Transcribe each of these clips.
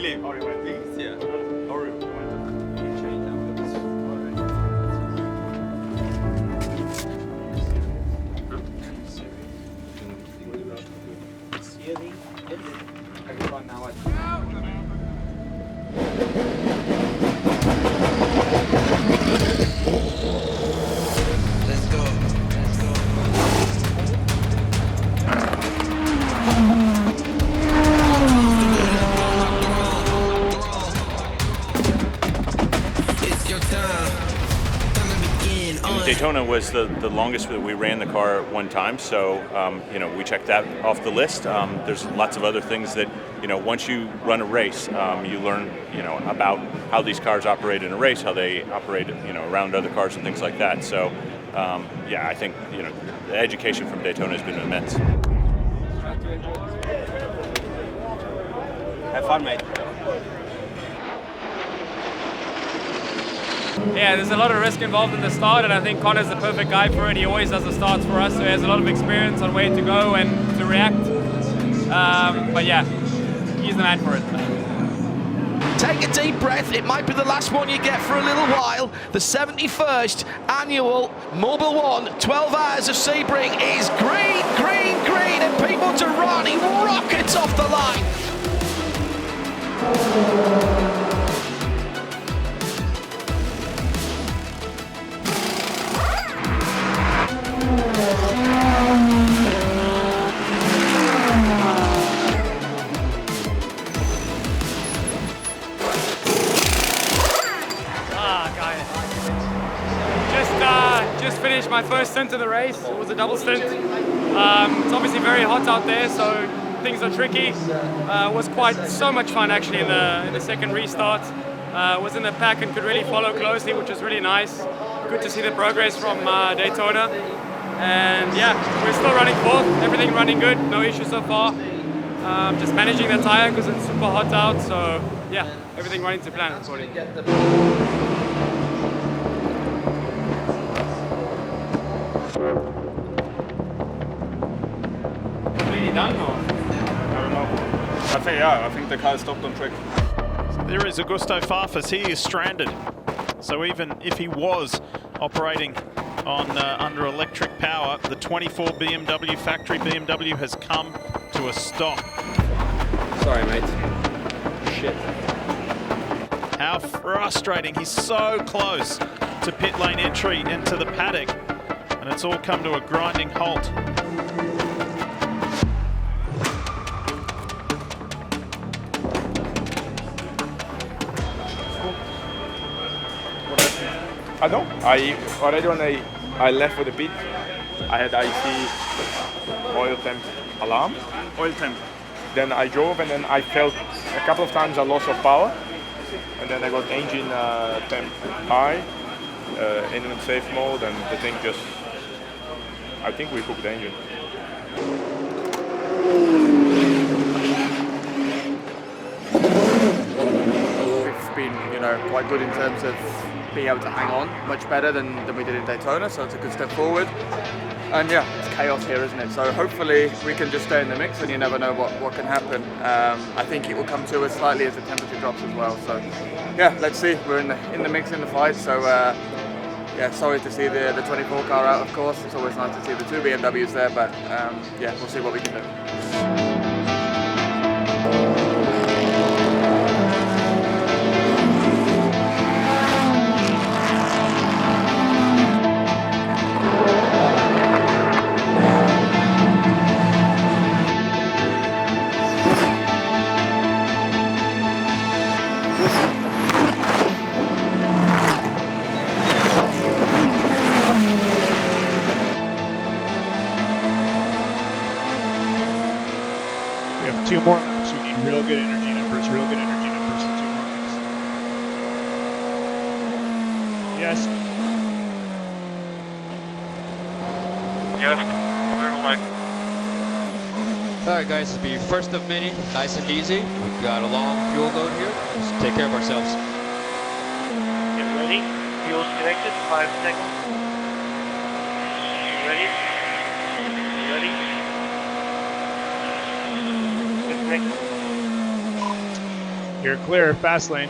Philippe. Oh, you went these? Yeah. Or you went Let's go. Let's go. It's your time. Daytona was the longest that we ran the car at one time, so you know, we checked that off the list. There's lots of other things that, you know, once you run a race, you learn, you know, about how these cars operate in a race, how they operate, you know, around other cars and things like that. So yeah, I think, you know, the education from Daytona has been immense. Have fun, mate. Yeah, there's a lot of risk involved in the start, and I think Connor's the perfect guy for it. He always does the starts for us, so he has a lot of experience on where to go and to react. But yeah, he's the man for it. Take a deep breath, it might be the last one you get for a little while. The 71st annual Mobile One 12 Hours of Sebring is green, green, green, and people to run. He rockets off the line. Just finished my first stint of the race. It was a double stint. It's obviously very hot out there, so things are tricky. It was quite so much fun actually in the second restart. Was in the pack and could really follow closely, which was really nice. Good to see the progress from Daytona. And yeah, we're still running fourth. Everything running good, no issues so far. Just managing the tire because it's super hot out. So yeah, everything running to plan. Done or? I don't know. I think the car stopped on track. There is Augusto Farfus. He is stranded. So even if he was operating on under electric power, the 24 BMW factory BMW has come to a stop. Sorry, mate. Shit. How frustrating. He's so close to pit lane entry into the paddock, and it's all come to a grinding halt. I don't. I already when I left for the pit, I had IC oil temp alarm. Oil temp. Then I drove and then I felt a couple of times a loss of power. And then I got engine temp high, engine safe mode, and the thing just, I think we cooked the engine. We've been, you know, quite good in terms of being able to hang on, much better than we did in Daytona, so it's a good step forward. And yeah, it's chaos here, isn't it? So hopefully we can just stay in the mix, and you never know what can happen. I think it will come to us slightly as the temperature drops as well. So yeah, let's see. We're in the mix in the fight. So yeah, sorry to see the 24 car out, of course. It's always nice to see the two BMWs there, but yeah, we'll see what we can do. Two more laps. We need real good energy numbers, for 2 more laps. Yes. Yes, we're like. Alright guys, this will be first of many, nice and easy. We've got a long fuel load here. Just take care of ourselves. Get ready. Fuel's connected, 5 seconds. Ready? Ready? Disconnect. You're clear, fast lane.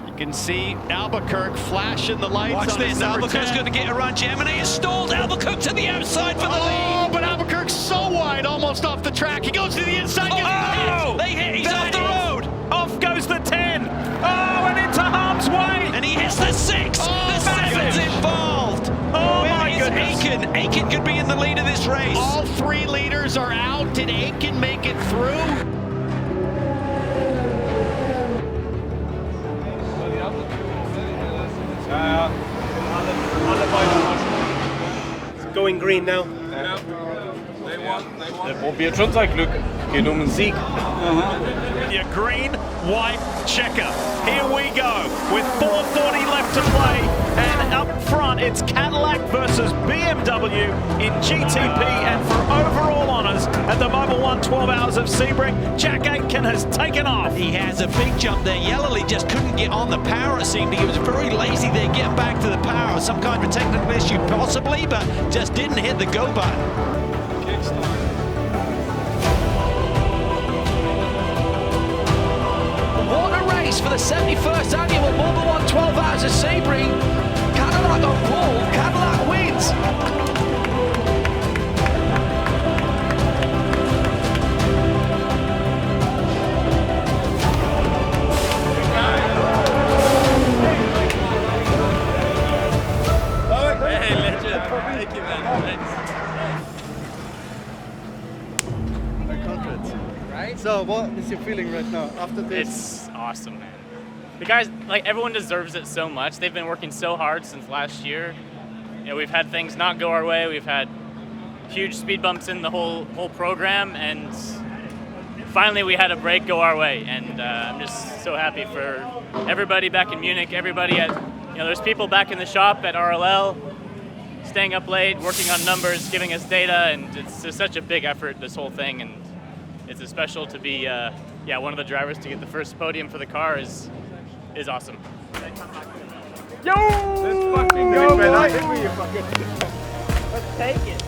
You can see Albuquerque flashing the lights. Watch on this, Albuquerque's going to get around Gemini. Is stalled. Albuquerque to the outside for the lead. Oh, but Albuquerque's so wide, almost off the track. He goes to the inside. Oh, they hit. He's off the road. Off goes the 10. Oh, and into harm's way. And he hits the 6. The 7's involved. Oh, Where my is goodness. Aiken? Aiken could be in the lead of this race. All 3 leaders are out. Did Aiken make it through? It's going green now. Der probiert schon sein Glück. Geht den Sieg. Your green, white checker. Here we go with 4:40 left to play. And up front, it's Cadillac versus BMW in GTP. And for overall honours at the Mobile 1 12 Hours of Sebring, Jack Aitken has taken off. He has a big jump there. Yellowly just couldn't get on the power, it seemed. He was very lazy there getting back to the power. Some kind of a technical issue possibly, but just didn't hit the go button. What a race for the 71st annual Mobile 1 12 Hours of Sebring. Cadillac on pole, Cadillac wins. Hey, legend. Thank you, man. Thanks. So, what is your feeling right now after this? It's awesome, man. The guys, like, everyone deserves it so much. They've been working so hard since last year. You know, we've had things not go our way. We've had huge speed bumps in the whole program, and finally we had a break go our way. And I'm just so happy for everybody back in Munich, everybody at, you know, there's people back in the shop at RLL, staying up late, working on numbers, giving us data, and it's just such a big effort, this whole thing. And it's special to be, one of the drivers to get the first podium for the car is awesome. Yo! Let's fucking go, boy! Let's take it.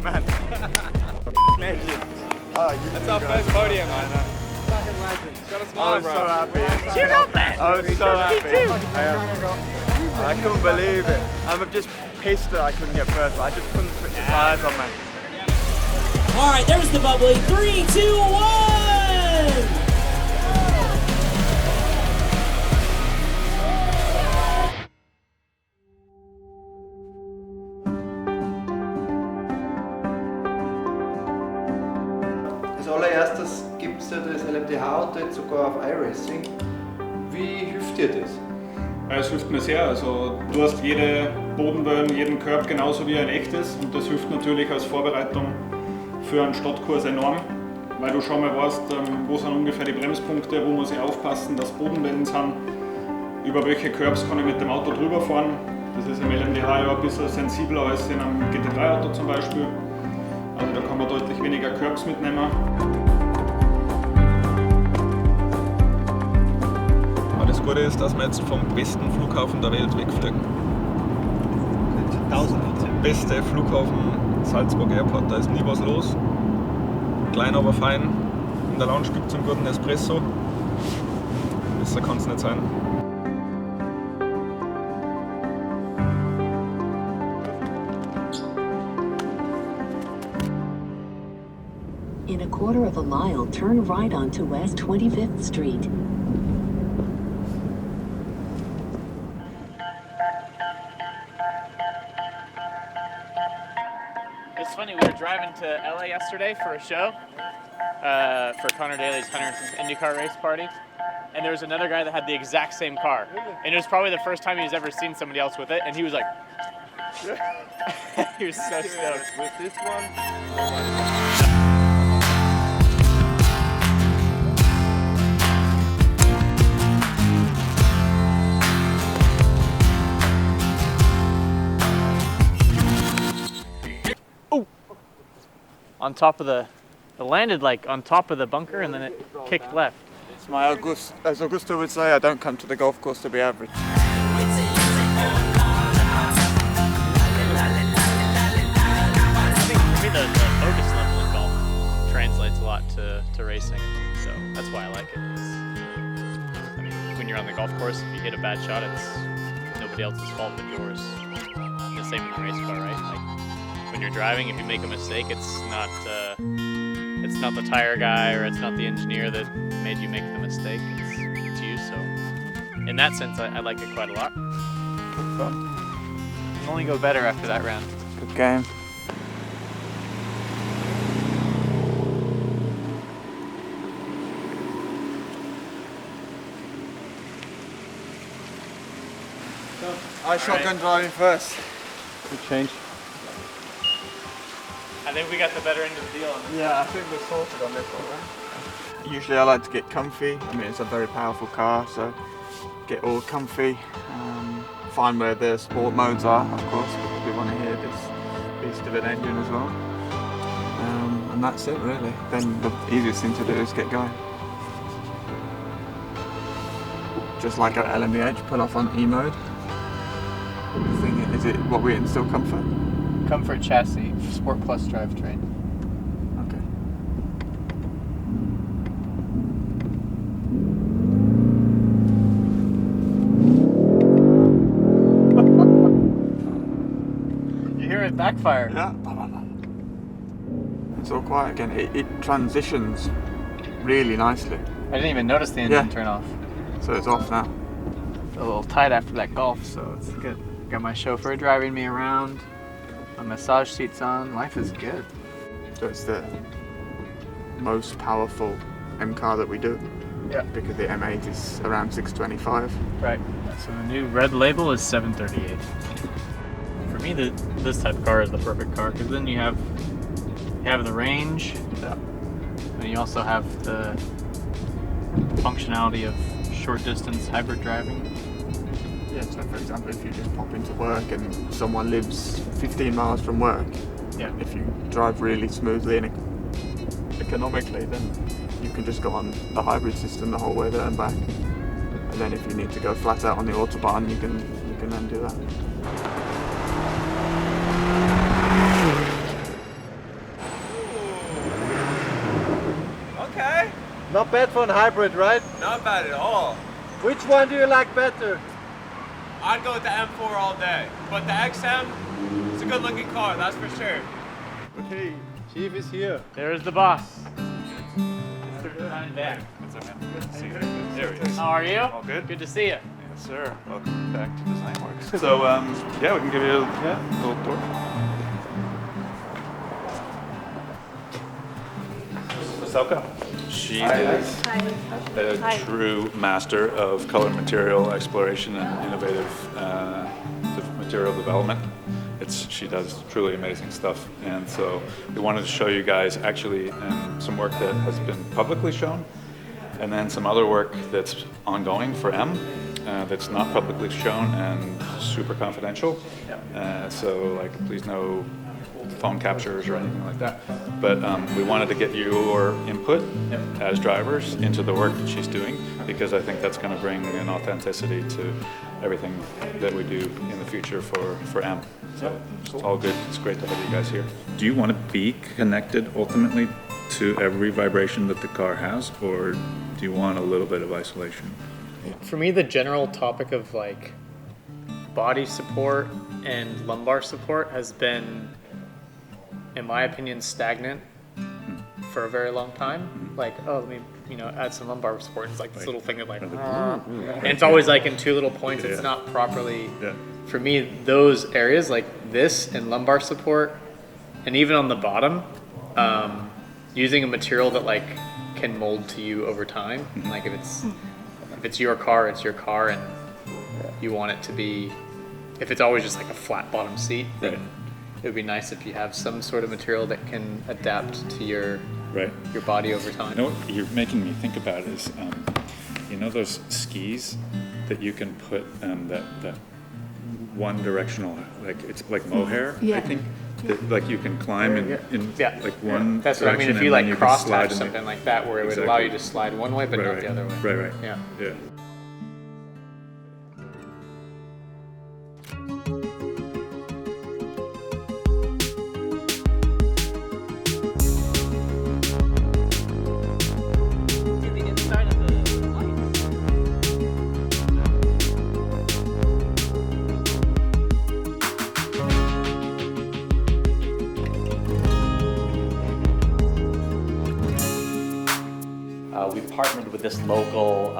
Man. Legend. That's our first podium, man. Fucking legend. Got a smile, bro. So happy. You got that. I was so happy. I couldn't believe it. I'm just pissed that I couldn't get first. I just couldn't put the tires on, man. All right, there's the bubbly. 3, 2, 1. Als allererstes gibt es ja das LMDH-Auto jetzt sogar auf iRacing. Wie hilft dir das? Es hilft mir sehr. Also du hast jede Bodenwellen, jeden Curb genauso wie ein echtes, und das hilft natürlich als Vorbereitung für einen Stadtkurs enorm, weil du schon mal weißt, wo sind ungefähr die Bremspunkte, wo muss ich aufpassen, dass Bodenwellen sind, über welche Curbs kann ich mit dem Auto drüber fahren. Das ist im LMDH ja ein bisschen sensibler als in einem GT3-Auto zum Beispiel. Also da kann man deutlich weniger Curbs mitnehmen. Aber das Gute ist, dass wir jetzt vom besten Flughafen der Welt wegfliegen. Der beste Flughafen Salzburg Airport, da ist nie was los. Klein, aber fein. In der Lounge gibt es einen guten Espresso. Besser kann es nicht sein. In a quarter of a mile, turn right onto West 25th Street. It's funny, we were driving to LA yesterday for a show, for Connor Daly's 100th IndyCar race party, and there was another guy that had the exact same car. And it was probably the first time he's ever seen somebody else with it, and he was like, he was so stoked. With this one. On top of it landed like on top of the bunker, and then it kicked left. It's my as Augusto would say, I don't come to the golf course to be average. I think for me the focus level in golf translates a lot to racing, so that's why I like it. golf course, if you hit a bad shot, it's nobody else's fault but yours. The same in the race car, right? Like when you're driving, if you make a mistake, it's not the tire guy or it's not the engineer that made you make the mistake. It's you. So in that sense, I like it quite a lot. Good fun. It'll only go better after that round. Good game. I shotgun driving first. Good change. I think we got the better end of the deal on this. Yeah, I think we're sorted on this one, right? Usually I like to get comfy. I mean, it's a very powerful car, so get all comfy. Find where the sport modes are, of course, because we want to hear this beast of an engine as well. And that's it, really. Then the easiest thing to do is get going. Just like at LMBH, pull off on E mode. The thing is it what we instill comfort? Comfort chassis, Sport Plus drivetrain. Okay. You hear it backfire? Yeah. It's all quiet again. It transitions really nicely. I didn't even notice the engine turn off. So it's off now. A little tight after that golf, so it's good. Got my chauffeur driving me around. My massage seat's on. Life is good. So it's the most powerful M car that we do. Yeah. Because the M8 is around 625. Right. So the new red label is 738. For me, this type of car is the perfect car because then you have the range, and you also have the functionality of short distance hybrid driving. Yeah, so for example, if you just pop into work and someone lives 15 miles from work, if you drive really smoothly and economically, then you can just go on the hybrid system the whole way there and back. And then if you need to go flat out on the Autobahn, you can then do that. Okay. Not bad for a hybrid, right? Not bad at all. Which one do you like better? I'd go with the M4 all day, but the XM is a good looking car, that's for sure. Okay, Chief is here. There's the boss. I'm back. What's up, man? Good to see you. There he is. How are you? All good? Good to see you. Yes, sir. Welcome back to Design Works. So, yeah, we can give you a little tour. Selka. She is a true master of color material exploration and innovative material development. She does truly amazing stuff, and so we wanted to show you guys actually some work that has been publicly shown, and then some other work that's ongoing for M that's not publicly shown and super confidential. So, like, please no phone captures or anything like that. But we wanted to get your input as drivers into the work that she's doing, because I think that's going to bring an authenticity to everything that we do in the future for M. So it's all good. It's great to have you guys here. Do you want to be connected ultimately to every vibration that the car has, or do you want a little bit of isolation? For me, the general topic of like body support and lumbar support has been, in my opinion, stagnant for a very long time. Like, oh, let me, add some lumbar support. It's like this little thing that like, and it's always like in two little points. It's not properly. For me, those areas like this and lumbar support, and even on the bottom, using a material that like can mold to you over time. Like if it's your car, it's your car, and you want it to be. If it's always just like a flat bottom seat, then it would be nice if you have some sort of material that can adapt to your body over time. You know what you're making me think about is, those skis that you can put that one directional, like it's like mohair, I think. That, like you can climb in like one. That's what I mean. If you like cross hatch something like that, where it would allow you to slide one way but not the other way. Right. Yeah. we've partnered with this local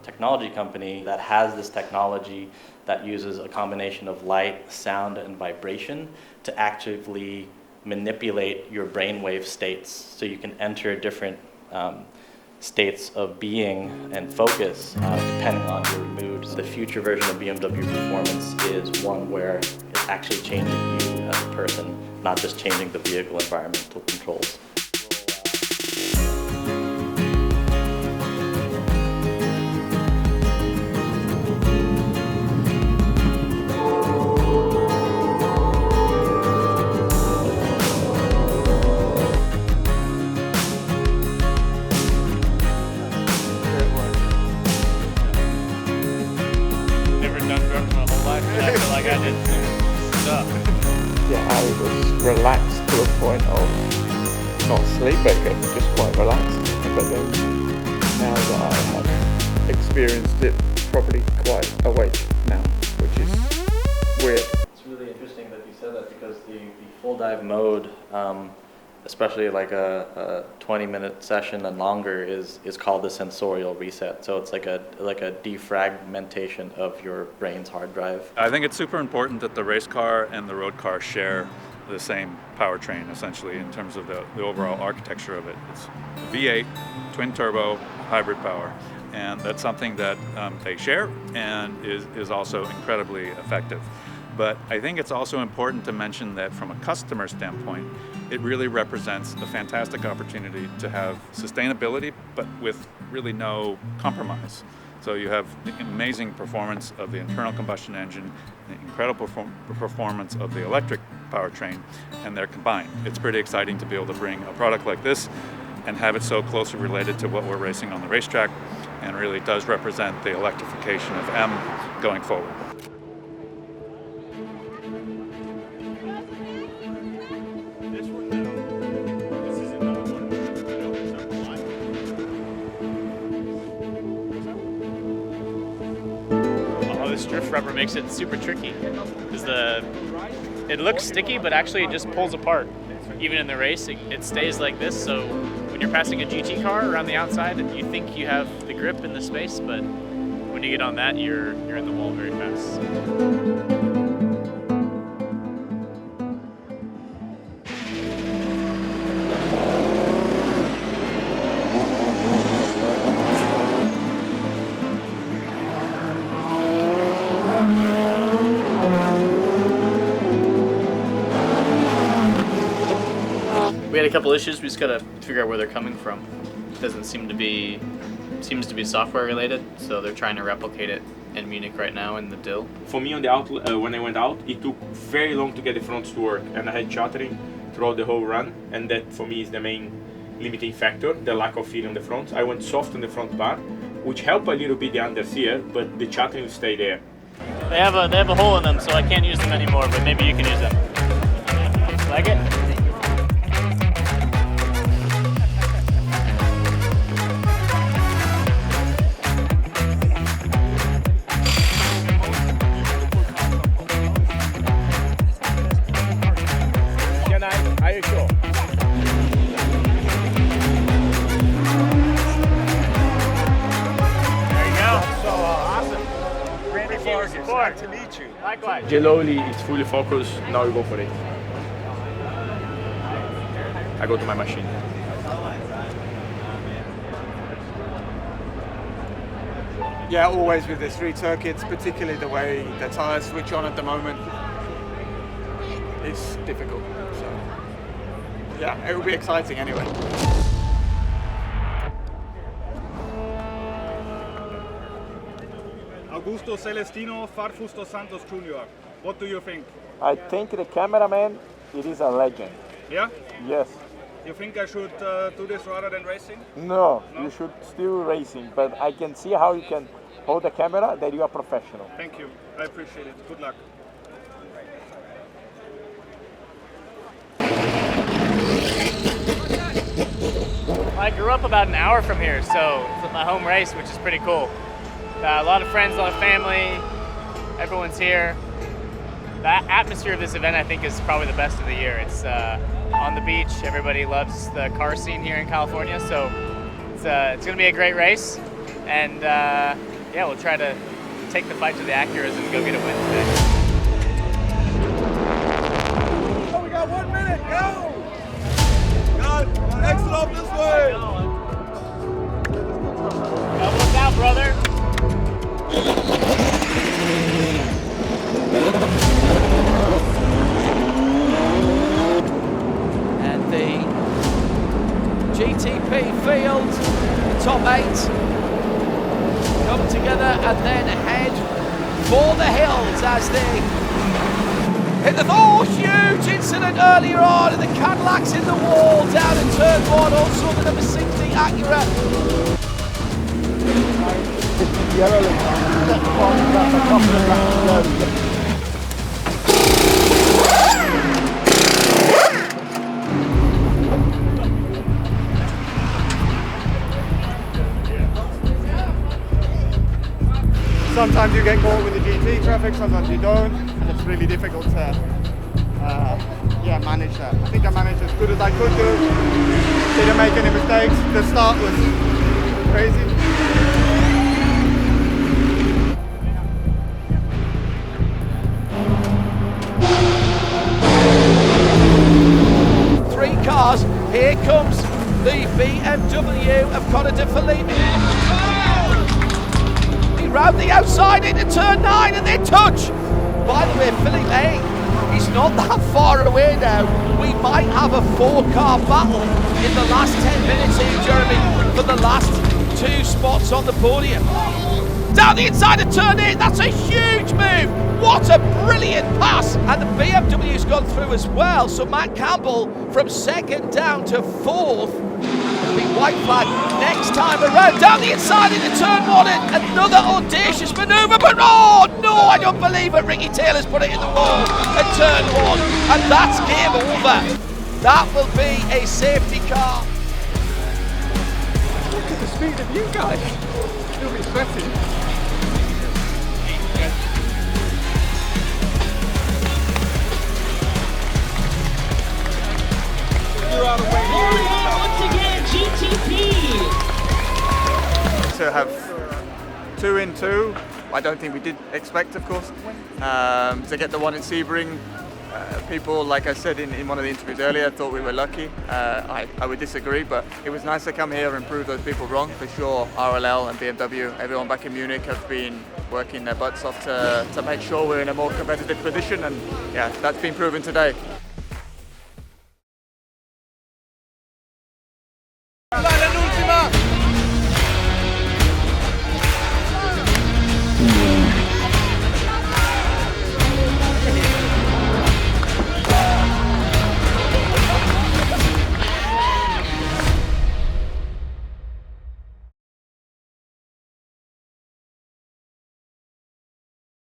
technology company that has this technology that uses a combination of light, sound, and vibration to actively manipulate your brainwave states, so you can enter different states of being and focus depending on your mood. The future version of BMW Performance is one where it's actually changing you as a person, not just changing the vehicle environmental controls. Yeah, I was relaxed to a point of not sleepwalking, just quite relaxed. But then now that I have experienced it properly, quite awake now, which is weird. It's really interesting that you said that, because the full dive mode, especially like a 20-minute session and longer, is called the sensorial reset. So it's like a defragmentation of your brain's hard drive. I think it's super important that the race car and the road car share the same powertrain, essentially, in terms of the overall architecture of it. It's V8, twin turbo, hybrid power. And that's something that they share and is also incredibly effective. But I think it's also important to mention that from a customer standpoint, it really represents a fantastic opportunity to have sustainability, but with really no compromise. So you have the amazing performance of the internal combustion engine, the incredible performance of the electric powertrain, and they're combined. It's pretty exciting to be able to bring a product like this and have it so closely related to what we're racing on the racetrack, and really does represent the electrification of M going forward. This drift rubber makes it super tricky, because it looks sticky, but actually it just pulls apart. Even in the race, it stays like this, so when you're passing a GT car around the outside, you think you have the grip and the space, but when you get on that, you're in the wall very fast. We had a couple issues. We just gotta figure out where they're coming from. It doesn't seems to be software related, so they're trying to replicate it in Munich right now in the dill. For me on the out, when I went out, it took very long to get the fronts to work, and I had chattering throughout the whole run, and that for me is the main limiting factor, the lack of feel on the front. I went soft on the front bar, which helped a little bit the understeer, but the chattering will stay there. They have a hole in them, so I can't use them anymore, but maybe you can use them. Like it? Are you sure? There you go. So awesome. Thank you for your support. To meet you. Likewise. Geloli is fully focused. Now we go for it. I go to my machine. Yeah, always with the street circuits, particularly the way the tyres switch on at the moment, it's difficult. So, yeah, it will be exciting anyway. Augusto Celestino, Farfus dos Santos Jr. What do you think? I think the cameraman, it is a legend. Yeah? Yes. You think I should do this rather than racing? No, you should still racing, but I can see how you can hold the camera, that you are professional. Thank you. I appreciate it. Good luck. I grew up about an hour from here, so it's my home race, which is pretty cool. A lot of friends, a lot of family, everyone's here. The atmosphere of this event, I think, is probably the best of the year. It's on the beach. Everybody loves the car scene here in California, so it's going to be a great race, and yeah, we'll try to take the fight to the Acuras and go get a win today. Oh, we got 1 minute, go! God, exit off this way! Look out, brother! And the GTP field, top 8, come together and then head for the hills as they hit the huge incident earlier on, and the Cadillac's in the wall down in turn 1, also the number 60 Acura. Sometimes you get caught with the GT traffic, sometimes you don't, and it's really difficult to manage that. I think I managed as good as I could do. Didn't make any mistakes. The start was crazy. Three cars, here comes the BMW of Conor De Philippi. Round the outside into turn 9 and they touch. By the way, Philippe, he's not that far away now. We might have a 4-car battle in the last 10 minutes here, Jeremy, for the last 2 spots on the podium. Down the inside of turn 8, that's a huge move. What a brilliant pass. And the BMW's gone through as well. So Matt Campbell from 2nd down to 4th. It'll be white flag next time around. Down the inside into turn 1, another audacious manoeuvre, but oh no, I don't believe it. Ricky Taylor's put it in the wall at turn 1, and that's game over. That will be a safety car. Look at the speed of you guys. You'll be sweating. You're out of the way. Once again, GTP. To have 2 in 2, I don't think we did expect, of course. To get the one in Sebring, people, like I said in one of the interviews earlier, thought we were lucky. I would disagree, but it was nice to come here and prove those people wrong. For sure, RLL and BMW, everyone back in Munich have been working their butts off to make sure we're in a more competitive position, and yeah, that's been proven today.